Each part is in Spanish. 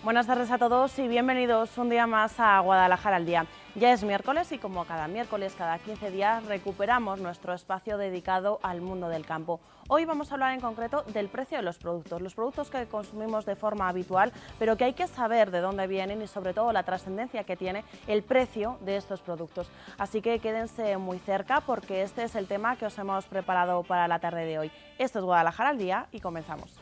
Buenas tardes a todos y bienvenidos un día más a Guadalajara al Día. Ya es miércoles y como cada miércoles, cada 15 días, recuperamos nuestro espacio dedicado al mundo del campo. Hoy vamos a hablar en concreto del precio de los productos que consumimos de forma habitual, pero que hay que saber de dónde vienen y sobre todo la trascendencia que tiene el precio de estos productos. Así que quédense muy cerca porque este es el tema que os hemos preparado para la tarde de hoy. Esto es Guadalajara al Día y comenzamos.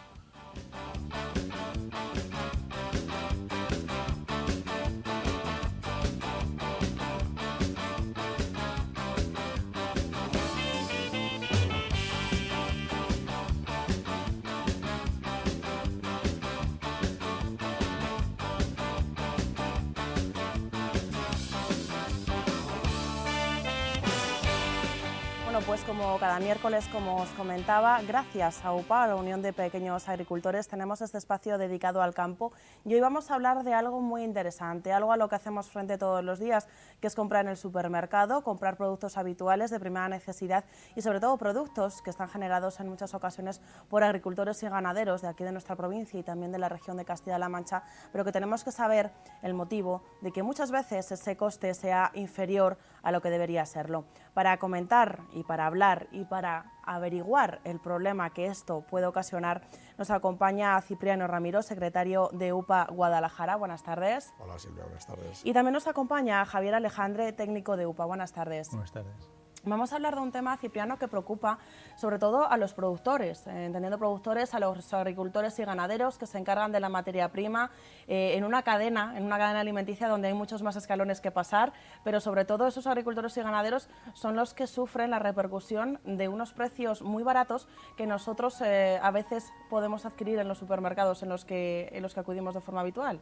Bueno, pues como cada miércoles, como os comentaba, gracias a UPA, a la Unión de Pequeños Agricultores, tenemos este espacio dedicado al campo y hoy vamos a hablar de algo muy interesante, algo a lo que hacemos frente todos los días, que es comprar en el supermercado, comprar productos habituales de primera necesidad y sobre todo productos que están generados en muchas ocasiones por agricultores y ganaderos de aquí de nuestra provincia y también de la región de Castilla-La Mancha, pero que tenemos que saber el motivo de que muchas veces ese coste sea inferior a lo que debería serlo. Para comentar y para hablar y para averiguar el problema que esto puede ocasionar, nos acompaña Cipriano Ramiro, secretario de UPA Guadalajara. Buenas tardes. Hola Silvia, buenas tardes. Y también nos acompaña Javier Alejandre, técnico de UPA. Buenas tardes. Buenas tardes. Vamos a hablar de un tema, Cipriano, que preocupa sobre todo a los productores, entendiendo productores, a los agricultores y ganaderos que se encargan de la materia prima en una cadena alimenticia donde hay muchos más escalones que pasar, pero sobre todo esos agricultores y ganaderos son los que sufren la repercusión de unos precios muy baratos que nosotros a veces podemos adquirir en los supermercados en los que acudimos de forma habitual.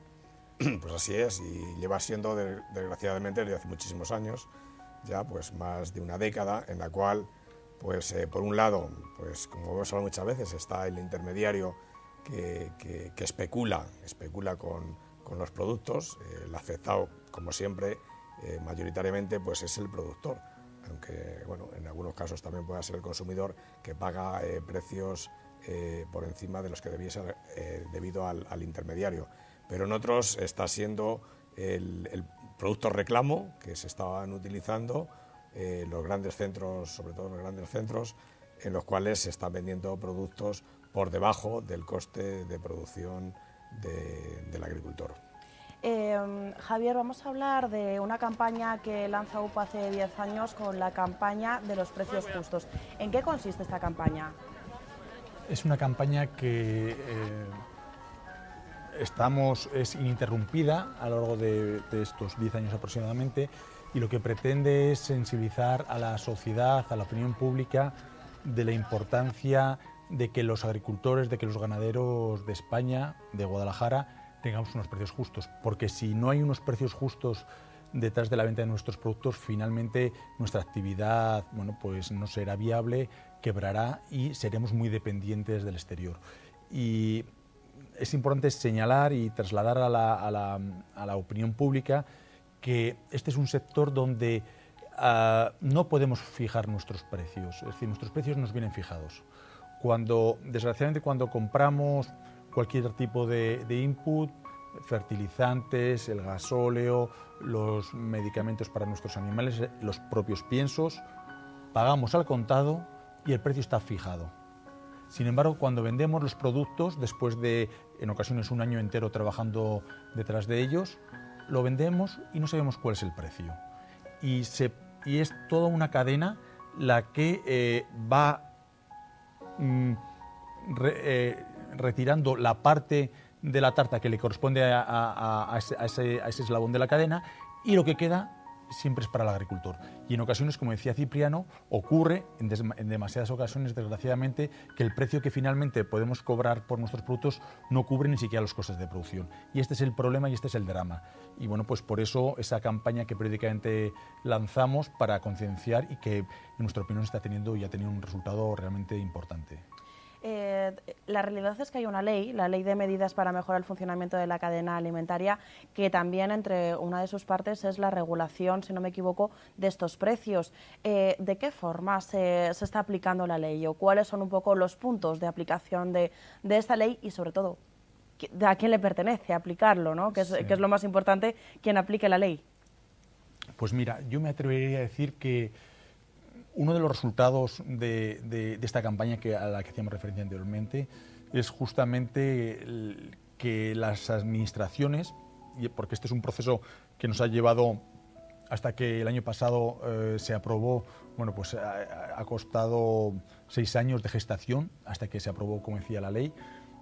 Pues así es, y lleva siendo desgraciadamente desde hace muchísimos años, ya pues más de una década, en la cual pues por un lado, pues como hemos hablado muchas veces, está el intermediario que especula con los productos. El afectado, como siempre, mayoritariamente pues es el productor, aunque bueno, en algunos casos también puede ser el consumidor que paga precios por encima de los que debía ser debido al intermediario, pero en otros está siendo el productos reclamo que se estaban utilizando los grandes centros, sobre todo los grandes centros, en los cuales se están vendiendo productos por debajo del coste de producción del agricultor. Javier, vamos a hablar de una campaña que lanza UPA hace 10 años con la campaña de los precios justos. ¿En qué consiste esta campaña? Es una campaña que es ininterrumpida a lo largo de estos 10 años aproximadamente, y lo que pretende es sensibilizar a la sociedad, a la opinión pública, de la importancia de que los agricultores, de que los ganaderos de España, de Guadalajara, tengamos unos precios justos, porque si no hay unos precios justos detrás de la venta de nuestros productos, finalmente nuestra actividad, bueno, pues no será viable, quebrará y seremos muy dependientes del exterior. Y es importante señalar y trasladar a la opinión pública que este es un sector donde no podemos fijar nuestros precios, es decir, nuestros precios nos vienen fijados. Desgraciadamente, cuando compramos cualquier tipo de input, fertilizantes, el gasóleo, los medicamentos para nuestros animales, los propios piensos, pagamos al contado y el precio está fijado. Sin embargo, cuando vendemos los productos, después de, en ocasiones, un año entero trabajando detrás de ellos, lo vendemos y no sabemos cuál es el precio. Y es toda una cadena la que va retirando la parte de la tarta que le corresponde a ese eslabón de la cadena, y lo que queda siempre es para el agricultor. Y en ocasiones, como decía Cipriano, ocurre en demasiadas ocasiones, desgraciadamente, que el precio que finalmente podemos cobrar por nuestros productos no cubre ni siquiera los costes de producción. Y este es el problema y este es el drama. Y bueno, pues por eso esa campaña que periódicamente lanzamos para concienciar y que, en nuestra opinión, está teniendo y ha tenido un resultado realmente importante. La realidad es que hay una ley, la Ley de Medidas para Mejorar el Funcionamiento de la Cadena Alimentaria, que también entre una de sus partes es la regulación, si no me equivoco, de estos precios. ¿De qué forma se está aplicando la ley o cuáles son un poco los puntos de aplicación de esta ley y, sobre todo, a quién le pertenece aplicarlo, ¿no? Que es lo más importante, quien aplique la ley. Pues mira, yo me atrevería a decir que uno de los resultados de esta campaña a la que hacíamos referencia anteriormente es justamente que las administraciones, porque este es un proceso que nos ha llevado hasta que el año pasado se aprobó, bueno, pues ha costado 6 años de gestación hasta que se aprobó, como decía, la ley.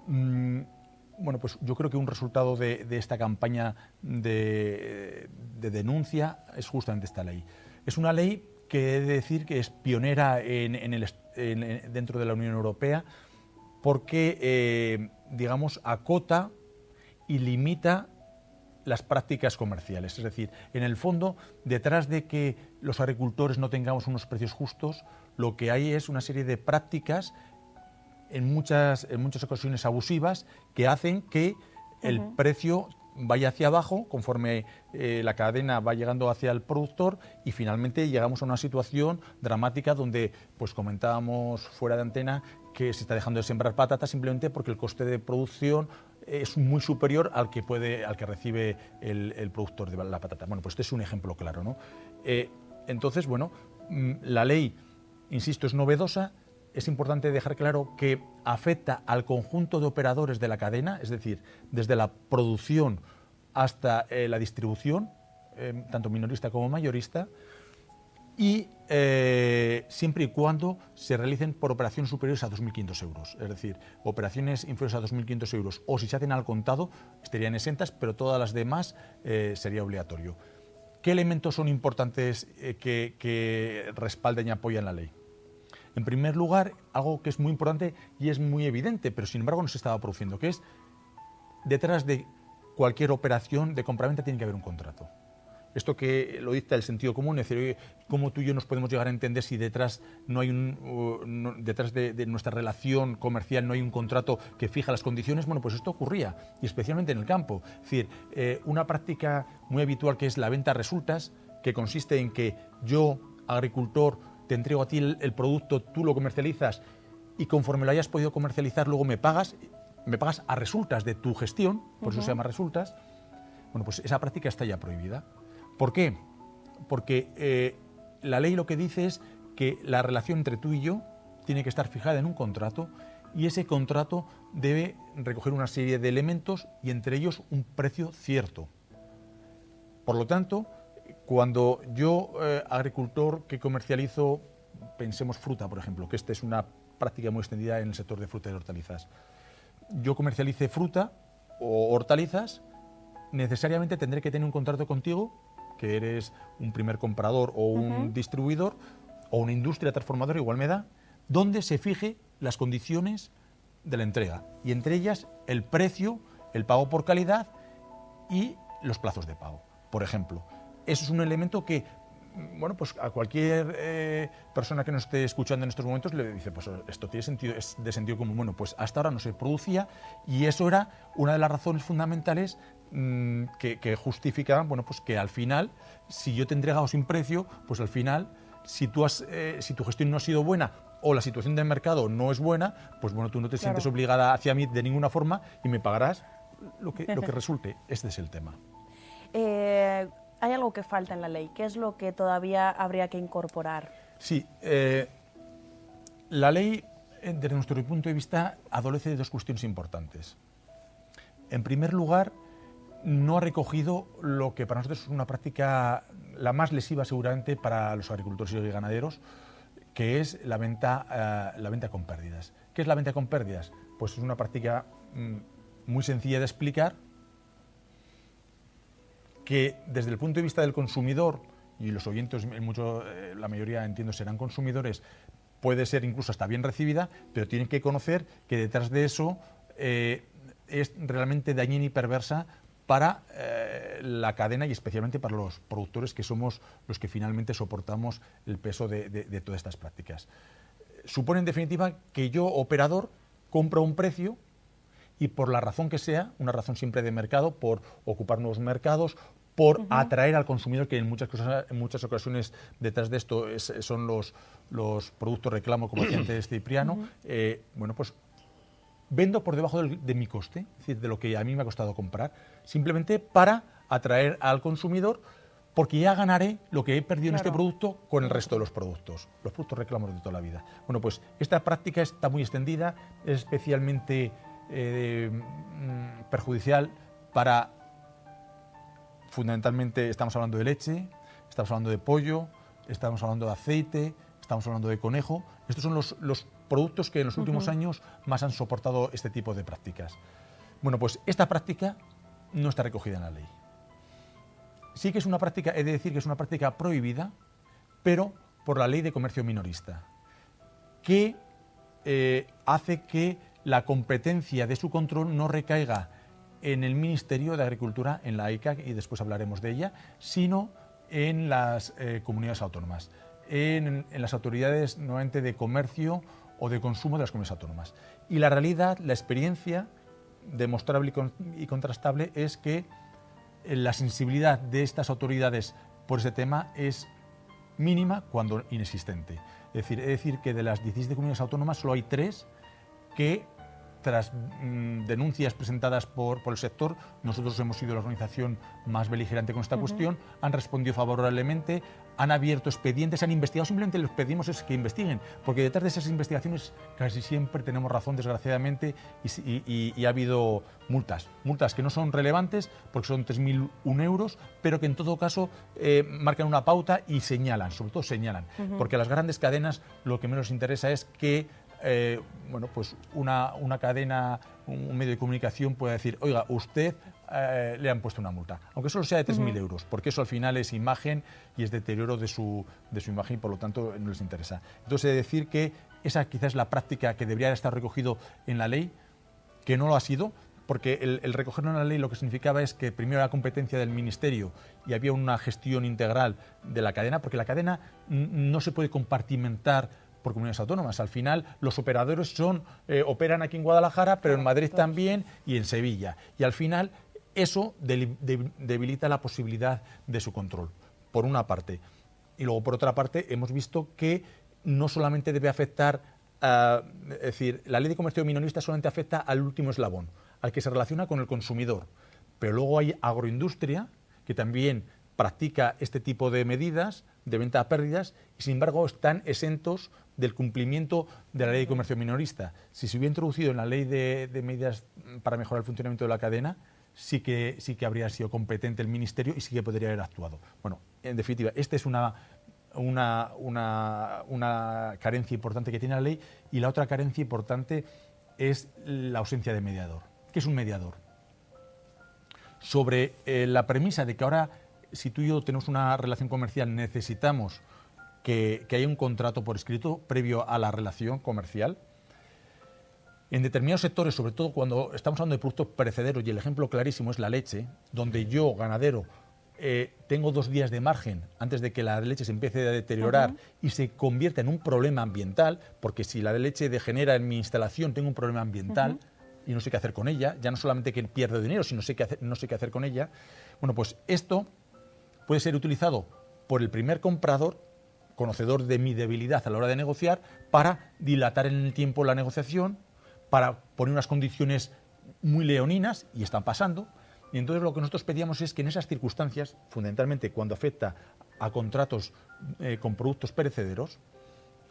Bueno, pues yo creo que un resultado de esta campaña de denuncia es justamente esta ley. Es una ley que he de decir que es pionera dentro de la Unión Europea porque, digamos, acota y limita las prácticas comerciales. Es decir, en el fondo, detrás de que los agricultores no tengamos unos precios justos, lo que hay es una serie de prácticas en muchas ocasiones abusivas que hacen que el precio vaya hacia abajo conforme la cadena va llegando hacia el productor y finalmente llegamos a una situación dramática donde, pues comentábamos fuera de antena, que se está dejando de sembrar patatas simplemente porque el coste de producción es muy superior al que recibe el productor de la patata. Bueno, pues este es un ejemplo claro, ¿no? Entonces, bueno, la ley, insisto, es novedosa. Es importante dejar claro que afecta al conjunto de operadores de la cadena, es decir, desde la producción hasta la distribución, tanto minorista como mayorista, y siempre y cuando se realicen por operaciones superiores a 2.500 euros. Es decir, operaciones inferiores a 2.500 euros o si se hacen al contado estarían exentas, pero todas las demás sería obligatorio. ¿Qué elementos son importantes que respalden y apoyan la ley? En primer lugar, algo que es muy importante y es muy evidente, pero sin embargo no se estaba produciendo, que es detrás de cualquier operación de compraventa tiene que haber un contrato. Esto que lo dicta el sentido común, es decir, cómo tú y yo nos podemos llegar a entender si detrás no hay detrás de nuestra relación comercial no hay un contrato que fija las condiciones. Bueno, pues esto ocurría, y especialmente en el campo. Es decir, una práctica muy habitual que es la venta a resultas, que consiste en que yo, agricultor, te entrego a ti el producto, tú lo comercializas y conforme lo hayas podido comercializar luego me pagas a resultas de tu gestión, por eso se llama resultas. Bueno, pues esa práctica está ya prohibida. ¿Por qué? Porque la ley lo que dice es que la relación entre tú y yo tiene que estar fijada en un contrato y ese contrato debe recoger una serie de elementos y entre ellos un precio cierto. Por lo tanto, cuando yo, agricultor que comercializo, pensemos fruta, por ejemplo, que esta es una práctica muy extendida en el sector de fruta y hortalizas, yo comercialice fruta o hortalizas, necesariamente tendré que tener un contrato contigo, que eres un primer comprador o un distribuidor o una industria transformadora, igual me da, donde se fije las condiciones de la entrega y entre ellas el precio, el pago por calidad y los plazos de pago, por ejemplo. Eso es un elemento que, bueno, pues a cualquier persona que nos esté escuchando en estos momentos le dice, pues esto tiene sentido, es de sentido común. Bueno, pues hasta ahora no se producía y eso era una de las razones fundamentales que justificaban, bueno, pues que al final, si yo te he entregado sin precio, pues al final, si tu gestión no ha sido buena o la situación del mercado no es buena, pues bueno, tú no te sientes obligada hacia mí de ninguna forma y me pagarás lo que resulte. Este es el tema. Hay algo que falta en la ley. ¿Qué es lo que todavía habría que incorporar? Sí, la ley, desde nuestro punto de vista, adolece de dos cuestiones importantes. En primer lugar, no ha recogido lo que para nosotros es una práctica la más lesiva seguramente para los agricultores y ganaderos, que es la venta con pérdidas. ¿Qué es la venta con pérdidas? Pues es una práctica muy sencilla de explicar, que desde el punto de vista del consumidor, y los oyentes, la mayoría entiendo serán consumidores, puede ser incluso hasta bien recibida, pero tienen que conocer que detrás de eso es realmente dañina y perversa para la cadena y especialmente para los productores, que somos los que finalmente soportamos el peso de todas estas prácticas. Supone en definitiva que yo, operador, compro un precio y por la razón que sea, una razón siempre de mercado, por ocupar nuevos mercados, por atraer al consumidor, que en muchas ocasiones detrás de esto son los productos reclamo, como decía antes Cipriano, bueno, pues vendo por debajo de mi coste, es decir, de lo que a mí me ha costado comprar, simplemente para atraer al consumidor, porque ya ganaré lo que he perdido en este producto con el resto de los productos reclamos de toda la vida. Bueno, pues esta práctica está muy extendida, es especialmente perjudicial para, fundamentalmente, estamos hablando de leche, estamos hablando de pollo, estamos hablando de aceite, estamos hablando de conejo. Estos son los productos que en los últimos años más han soportado este tipo de prácticas. Bueno, pues esta práctica no está recogida en la ley. Sí que es una práctica, he de decir que es una práctica prohibida, pero por la ley de comercio minorista, que hace que la competencia de su control no recaiga en el Ministerio de Agricultura, en la ICAC, y después hablaremos de ella, sino en las comunidades autónomas, en las autoridades nuevamente de comercio o de consumo de las comunidades autónomas. Y la realidad, la experiencia demostrable y contrastable es que la sensibilidad de estas autoridades por ese tema es mínima cuando inexistente. Es decir que de las 17 comunidades autónomas solo hay 3 que, tras denuncias presentadas por el sector, nosotros hemos sido la organización más beligerante con esta cuestión, han respondido favorablemente, han abierto expedientes, han investigado, simplemente les pedimos es que investiguen, porque detrás de esas investigaciones casi siempre tenemos razón, desgraciadamente, y ha habido multas que no son relevantes porque son 3.001 euros, pero que en todo caso marcan una pauta y señalan, sobre todo señalan, porque a las grandes cadenas lo que menos les interesa es que bueno, pues una cadena, un medio de comunicación puede decir, oiga, usted le han puesto una multa, aunque solo sea de 3.000 euros, porque eso al final es imagen y es deterioro de su imagen y por lo tanto no les interesa. Entonces, he de decir que esa quizás es la práctica que debería estar recogido en la ley, que no lo ha sido, porque el recogerlo en la ley lo que significaba es que primero era competencia del Ministerio y había una gestión integral de la cadena, porque la cadena no se puede compartimentar por comunidades autónomas. Al final, los operadores operan aquí en Guadalajara, pero en Madrid también y en Sevilla. Y al final, eso debilita la posibilidad de su control, por una parte. Y luego, por otra parte, hemos visto que no solamente debe afectar, es decir, la ley de comercio minorista solamente afecta al último eslabón, al que se relaciona con el consumidor. Pero luego hay agroindustria, que también practica este tipo de medidas de venta a pérdidas y, sin embargo, están exentos del cumplimiento de la ley de comercio minorista. Si se hubiera introducido en la ley de medidas para mejorar el funcionamiento de la cadena, sí que habría sido competente el Ministerio y sí que podría haber actuado. Bueno, en definitiva, esta es una carencia importante que tiene la ley, y la otra carencia importante es la ausencia de mediador. ¿Qué es un mediador? Sobre la premisa de que ahora, si tú y yo tenemos una relación comercial, necesitamos que haya un contrato por escrito previo a la relación comercial. En determinados sectores, sobre todo cuando estamos hablando de productos perecederos, y el ejemplo clarísimo es la leche, donde yo, ganadero, tengo 2 días de margen antes de que la leche se empiece a deteriorar y se convierta en un problema ambiental, porque si la leche degenera en mi instalación, tengo un problema ambiental y no sé qué hacer con ella, ya no solamente que pierdo dinero, sino no sé qué hacer con ella. Bueno, pues esto puede ser utilizado por el primer comprador, conocedor de mi debilidad a la hora de negociar, para dilatar en el tiempo la negociación, para poner unas condiciones muy leoninas, y están pasando. Y entonces lo que nosotros pedíamos es que en esas circunstancias, fundamentalmente cuando afecta a contratos con productos perecederos,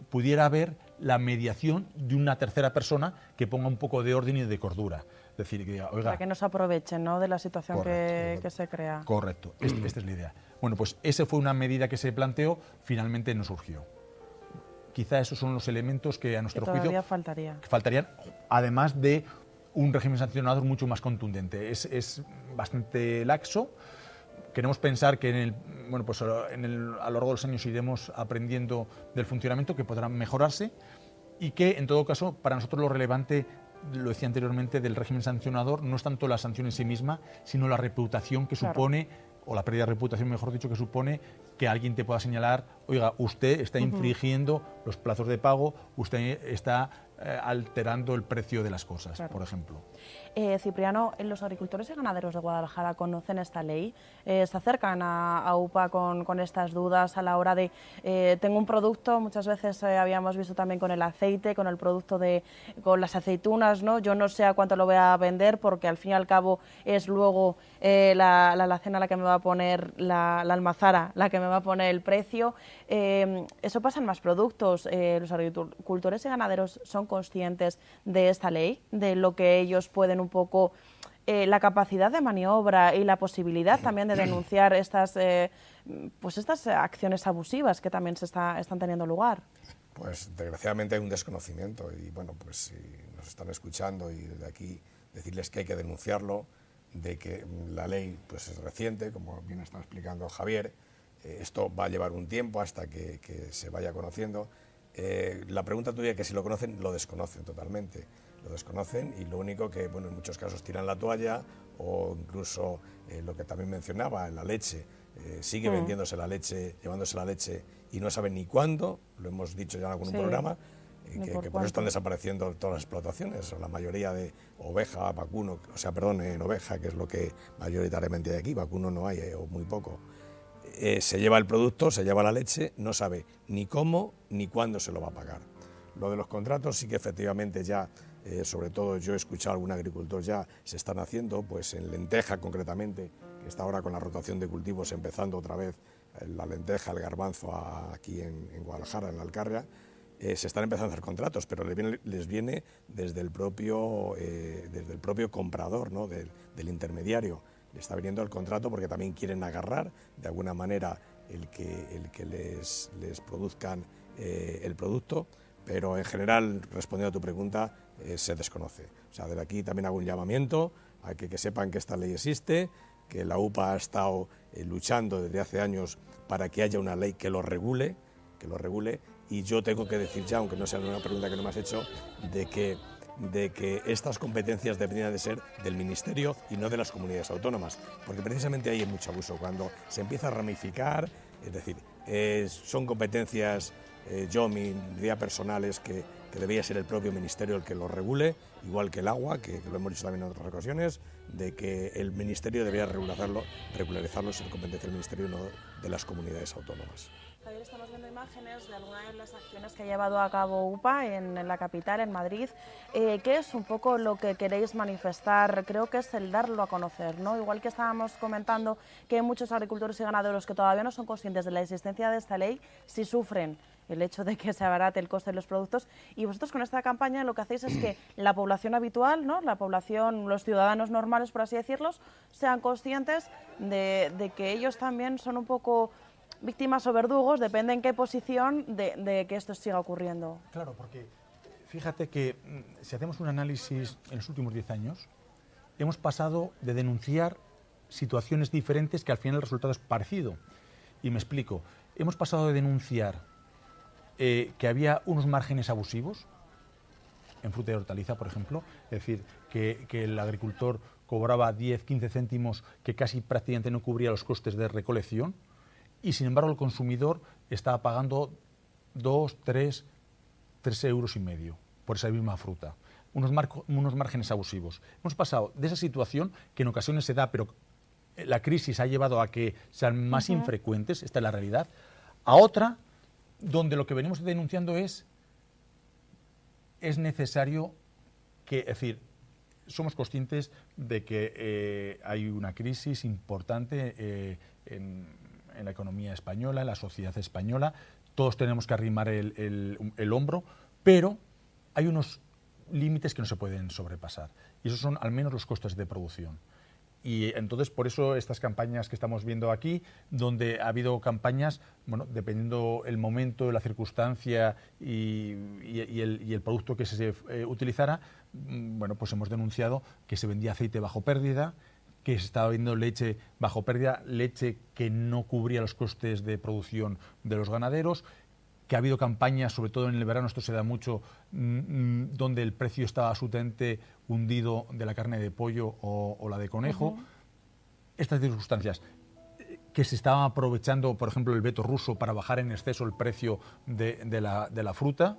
pudiera haber la mediación de una tercera persona que ponga un poco de orden y de cordura. Es decir, que diga, oiga, para que no se aprovechen, ¿no?, de la situación que se crea. Correcto, esta es la idea. Bueno, pues esa fue una medida que se planteó, finalmente no surgió. Quizá esos son los elementos que a nuestro juicio faltarían, además de un régimen sancionador mucho más contundente. Es bastante laxo. Queremos pensar que a lo largo de los años iremos aprendiendo del funcionamiento, que podrá mejorarse, y que, en todo caso, para nosotros lo relevante, lo decía anteriormente, del régimen sancionador no es tanto la sanción en sí misma, sino la reputación que supone, o la pérdida de reputación, mejor dicho, que supone que alguien te pueda señalar, oiga, usted está infringiendo los plazos de pago, usted está alterando el precio de las cosas, Claro. por ejemplo. Cipriano, los agricultores y ganaderos de Guadalajara conocen esta ley, se acercan a UPA con estas dudas a la hora de, tengo un producto, muchas veces habíamos visto también con el aceite, con el producto con las aceitunas, ¿no? Yo no sé a cuánto lo voy a vender porque al fin y al cabo es luego la alacena la que me va a poner, la almazara la que me va a poner el precio. Eso pasa en más productos. Los agricultores y ganaderos son conscientes de esta ley, de lo que ellos pueden un poco, la capacidad de maniobra y la posibilidad también de denunciar estas acciones abusivas que también están teniendo lugar. Pues desgraciadamente hay un desconocimiento y bueno, pues si nos están escuchando y desde aquí decirles que hay que denunciarlo, de que la ley pues es reciente, como bien está explicando Javier, esto va a llevar un tiempo hasta que se vaya conociendo. La pregunta tuya, que si lo conocen, lo desconocen totalmente, lo desconocen y lo único que, bueno, en muchos casos tiran la toalla o incluso lo que también mencionaba, la leche, sigue vendiéndose la leche, llevándose la leche y no saben ni cuándo, lo hemos dicho ya en algún programa, que por eso están desapareciendo todas las explotaciones, o la mayoría de oveja, vacuno, o sea, perdón, en oveja, que es lo que mayoritariamente hay aquí, vacuno no hay, o muy poco. Se lleva el producto, se lleva la leche, no sabe ni cómo ni cuándo se lo va a pagar. Lo de los contratos sí que efectivamente ya, sobre todo yo he escuchado a algún agricultor ya se están haciendo, pues en lenteja concretamente, que está ahora con la rotación de cultivos empezando otra vez la lenteja, el garbanzo aquí en Guadalajara, en la Alcarria, se están empezando a hacer contratos, pero les viene desde el propio comprador, ¿no? del intermediario. Le está viniendo el contrato porque también quieren agarrar de alguna manera el que les produzcan el producto, pero en general, respondiendo a tu pregunta, se desconoce. O sea, desde aquí también hago un llamamiento a que sepan que esta ley existe, que la UPA ha estado luchando desde hace años para que haya una ley que lo regule, y yo tengo que decir ya, aunque no sea una pregunta que no me has hecho, de que estas competencias deberían de ser del Ministerio y no de las comunidades autónomas, porque precisamente ahí hay mucho abuso, cuando se empieza a ramificar, es decir, son competencias, mi idea personal es que debería ser el propio Ministerio el que lo regule, igual que el agua, que lo hemos dicho también en otras ocasiones, de que el Ministerio debería regularizarlo sin competencia del Ministerio y no de las comunidades autónomas. Javier, estamos viendo imágenes de algunas de las acciones que ha llevado a cabo UPA en la capital, en Madrid. ¿Qué es un poco lo que queréis manifestar? Creo que es el darlo a conocer, ¿no? Igual que estábamos comentando que hay muchos agricultores y ganaderos que todavía no son conscientes de la existencia de esta ley, si sufren el hecho de que se abarate el coste de los productos, y vosotros con esta campaña lo que hacéis es que la población habitual, ¿no? La población, los ciudadanos normales, por así decirlos, sean conscientes de que ellos también son un poco víctimas o verdugos, depende en qué posición de que esto siga ocurriendo. Claro, porque fíjate que si hacemos un análisis en los últimos 10 años, hemos pasado de denunciar situaciones diferentes que al final el resultado es parecido. Y me explico, hemos pasado de denunciar que había unos márgenes abusivos, en fruta y hortaliza, por ejemplo, es decir, que el agricultor cobraba 10, 15 céntimos que casi prácticamente no cubría los costes de recolección, y sin embargo el consumidor estaba pagando 2, 3 euros y medio por esa misma fruta. Unos márgenes abusivos. Hemos pasado de esa situación, que en ocasiones se da, pero la crisis ha llevado a que sean más infrecuentes, esta es la realidad, a otra donde lo que venimos denunciando es necesario que, es decir, somos conscientes de que hay una crisis importante en la economía española, en la sociedad española, todos tenemos que arrimar el hombro, pero hay unos límites que no se pueden sobrepasar, y esos son al menos los costes de producción. Y entonces, por eso estas campañas que estamos viendo aquí, donde ha habido campañas, bueno, dependiendo el momento, la circunstancia y el producto que se utilizara, bueno, pues hemos denunciado que se vendía aceite bajo pérdida, que se estaba vendiendo leche bajo pérdida, leche que no cubría los costes de producción de los ganaderos, que ha habido campañas, sobre todo en el verano, esto se da mucho, donde el precio estaba absolutamente hundido de la carne de pollo o la de conejo. Estas circunstancias, que se estaba aprovechando, por ejemplo, el veto ruso para bajar en exceso el precio de la fruta,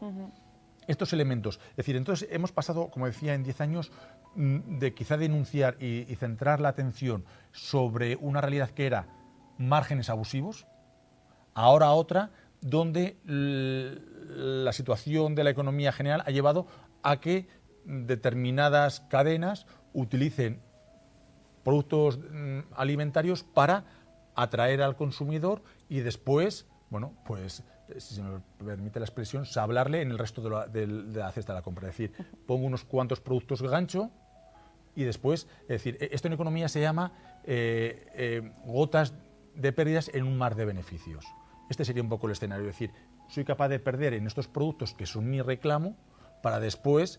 estos elementos. Es decir, entonces hemos pasado, como decía, en 10 años de quizá denunciar y centrar la atención sobre una realidad que era márgenes abusivos, ahora a otra, donde la situación de la economía general ha llevado a que determinadas cadenas utilicen productos alimentarios para atraer al consumidor y después, bueno, pues, si se me permite la expresión, sablarle en el resto de la cesta de la compra. Es decir, pongo unos cuantos productos gancho y después, es decir, esto en economía se llama gotas de pérdidas en un mar de beneficios. Este sería un poco el escenario, es decir, soy capaz de perder en estos productos que son mi reclamo para después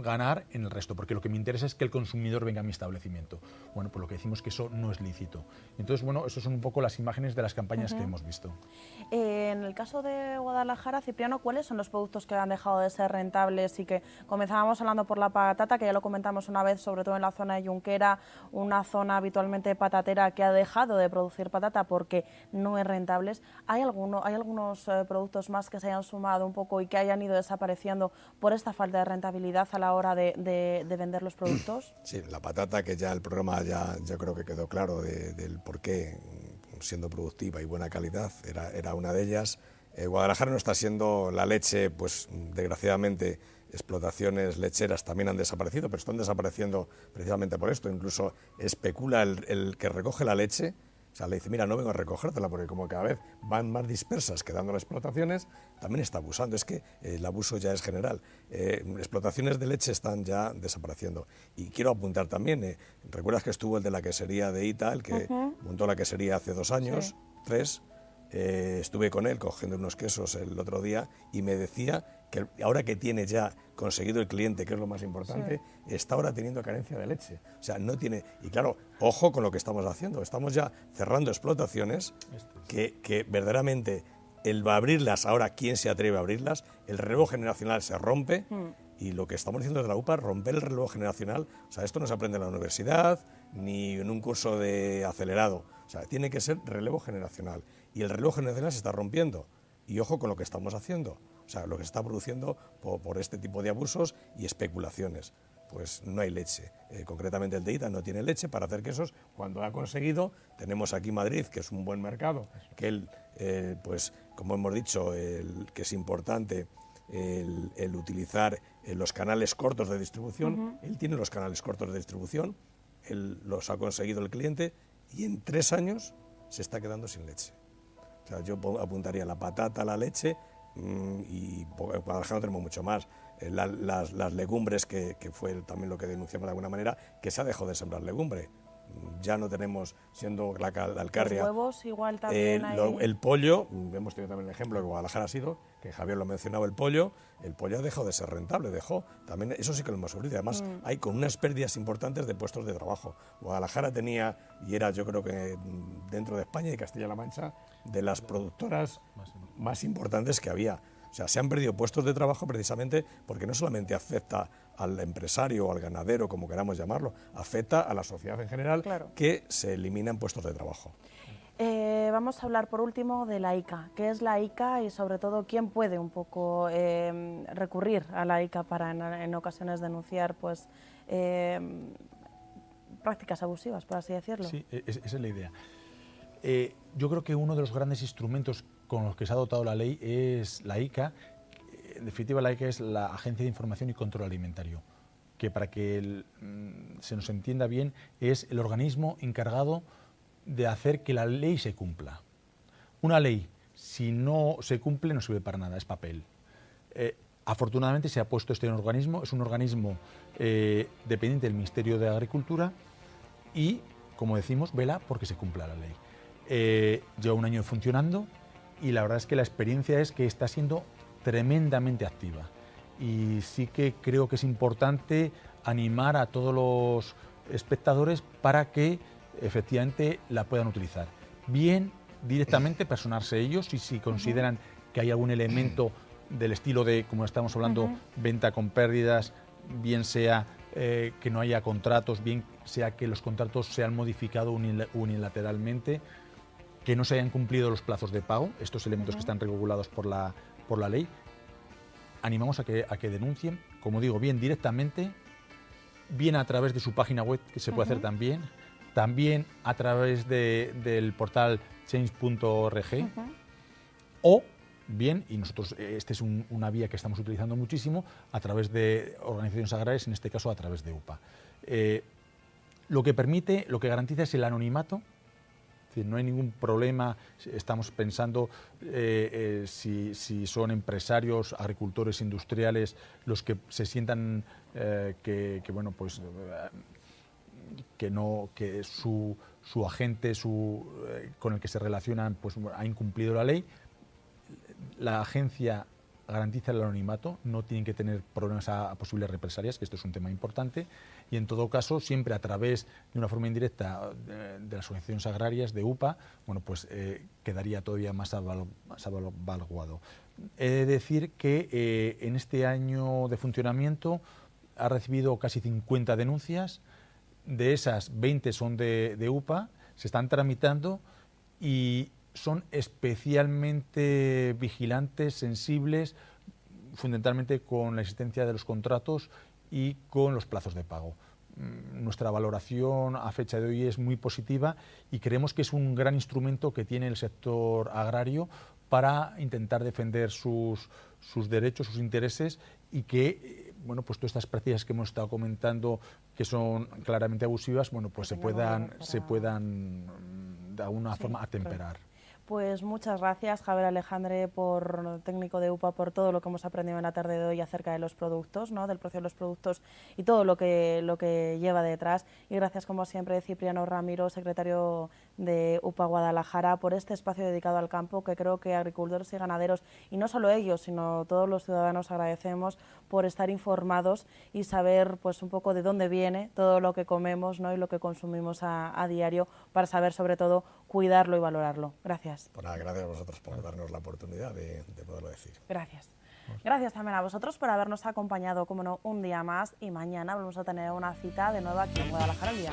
ganar en el resto, porque lo que me interesa es que el consumidor venga a mi establecimiento. Bueno, pues lo que decimos que eso no es lícito. Entonces, bueno, esas son un poco las imágenes de las campañas que hemos visto. En el caso de Guadalajara, Cipriano, ¿cuáles son los productos que han dejado de ser rentables y que comenzábamos hablando por la patata, que ya lo comentamos una vez, sobre todo en la zona de Junquera, una zona habitualmente patatera que ha dejado de producir patata porque no es rentable? ¿Hay algunos productos más que se hayan sumado un poco y que hayan ido desapareciendo por esta falta de rentabilidad a la hora de vender los productos? Sí, la patata, que ya el programa ya yo creo que quedó claro del por qué, siendo productiva y buena calidad, era una de ellas. Guadalajara no está siendo la leche, pues desgraciadamente explotaciones lecheras también han desaparecido, pero están desapareciendo precisamente por esto. Incluso especula el que recoge la leche. O sea, le dice, mira, no vengo a recogértela porque como cada vez van más dispersas quedando las explotaciones, también está abusando. Es que el abuso ya es general. Explotaciones de leche están ya desapareciendo. Y quiero apuntar también, ¿recuerdas que estuvo el de la quesería de Ita, el que montó la quesería hace 2 años, sí, 3? Estuve con él cogiendo unos quesos el otro día y me decía que ahora que tiene ya conseguido el cliente, que es lo más importante, sí, está ahora teniendo carencia de leche. O sea, no tiene... Y claro, ojo con lo que estamos haciendo. Estamos ya cerrando explotaciones que verdaderamente el abrirlas, ahora quién se atreve a abrirlas, el relevo generacional se rompe y lo que estamos diciendo desde la UPA, romper el relevo generacional. O sea, esto no se aprende en la universidad ni en un curso de acelerado. O sea, tiene que ser relevo generacional. Y el relevo generacional se está rompiendo. Y ojo con lo que estamos haciendo. O sea, lo que se está produciendo por este tipo de abusos y especulaciones. Pues no hay leche. Concretamente el de Ita no tiene leche para hacer quesos. Cuando ha conseguido, tenemos aquí Madrid, que es un buen mercado, que él, pues como hemos dicho, que es importante el utilizar los canales cortos de distribución. Él tiene los canales cortos de distribución, él los ha conseguido el cliente y en 3 años se está quedando sin leche. O sea, yo apuntaría la patata, la leche y en Guadalajara no tenemos mucho más. Las legumbres, que fue también lo que denunciamos de alguna manera, que se ha dejado de sembrar legumbre. Ya no tenemos, siendo la Alcarria... Los huevos igual también hay... El pollo, hemos tenido también el ejemplo que Guadalajara ha sido, que Javier lo mencionaba, el pollo ha dejado de ser rentable, también, eso sí que lo hemos sufrido. Además, hay con unas pérdidas importantes de puestos de trabajo. Guadalajara tenía, y era yo creo que dentro de España y Castilla-La Mancha, de las productoras más importantes que había. O sea, se han perdido puestos de trabajo precisamente porque no solamente afecta al empresario o al ganadero, como queramos llamarlo, afecta a la sociedad en general, claro, que se eliminan puestos de trabajo. Vamos a hablar por último de la ICA. ¿Qué es la ICA y sobre todo quién puede un poco recurrir a la ICA para en ocasiones denunciar pues, prácticas abusivas, por así decirlo? Sí, esa es la idea. Yo creo que uno de los grandes instrumentos con los que se ha dotado la ley es la ICA. En definitiva, la ICA es la Agencia de Información y Control Alimentario, que para que se nos entienda bien es el organismo encargado de hacer que la ley se cumpla. Una ley, si no se cumple, no sirve para nada, es papel. Afortunadamente se ha puesto este organismo, es un organismo dependiente del Ministerio de Agricultura y, como decimos, vela porque se cumpla la ley. Lleva 1 año funcionando y la verdad es que la experiencia es que está siendo tremendamente activa y sí que creo que es importante animar a todos los espectadores para que efectivamente la puedan utilizar. Bien, directamente personarse ellos y si consideran que hay algún elemento del estilo de, como estamos hablando, venta con pérdidas, bien sea que no haya contratos, bien sea que los contratos se han modificado unilateralmente, que no se hayan cumplido los plazos de pago, estos elementos que están regulados por la ley, animamos a que denuncien, como digo, bien directamente, bien a través de su página web, que se puede hacer también a través del portal change.org, o bien, y nosotros, esta es una vía que estamos utilizando muchísimo, a través de organizaciones agrarias, en este caso a través de UPA. Lo que garantiza es el anonimato. Es decir, no hay ningún problema. Estamos pensando si son empresarios, agricultores, industriales, los que se sientan que su agente con el que se relacionan pues, ha incumplido la ley. La agencia garantiza el anonimato, no tienen que tener problemas a posibles represalias, que esto es un tema importante, y en todo caso, siempre a través de una forma indirecta de las organizaciones agrarias, de UPA, bueno, pues quedaría todavía más salvaguardado. He de decir que en este año de funcionamiento ha recibido casi 50 denuncias, de esas 20 son de UPA, se están tramitando y son especialmente vigilantes, sensibles, fundamentalmente con la existencia de los contratos y con los plazos de pago. Nuestra valoración a fecha de hoy es muy positiva y creemos que es un gran instrumento que tiene el sector agrario para intentar defender sus derechos, sus intereses, y que bueno, pues todas estas prácticas que hemos estado comentando, que son claramente abusivas, bueno, pues se puedan de alguna forma atemperar. Pues muchas gracias, Javier Alejandre, técnico de UPA, por todo lo que hemos aprendido en la tarde de hoy acerca de los productos, ¿no? Del precio de los productos y todo lo que lleva detrás. Y gracias, como siempre, Cipriano Ramiro, secretario de UPA Guadalajara, por este espacio dedicado al campo, que creo que agricultores y ganaderos, y no solo ellos, sino todos los ciudadanos, agradecemos por estar informados y saber pues un poco de dónde viene todo lo que comemos, ¿no? Y lo que consumimos a diario, para saber sobre todo cuidarlo y valorarlo. Gracias. Pues nada, gracias a vosotros por darnos la oportunidad de poderlo decir. Gracias. Gracias también a vosotros por habernos acompañado, como no, un día más, y mañana vamos a tener una cita de nuevo aquí en Guadalajara al día.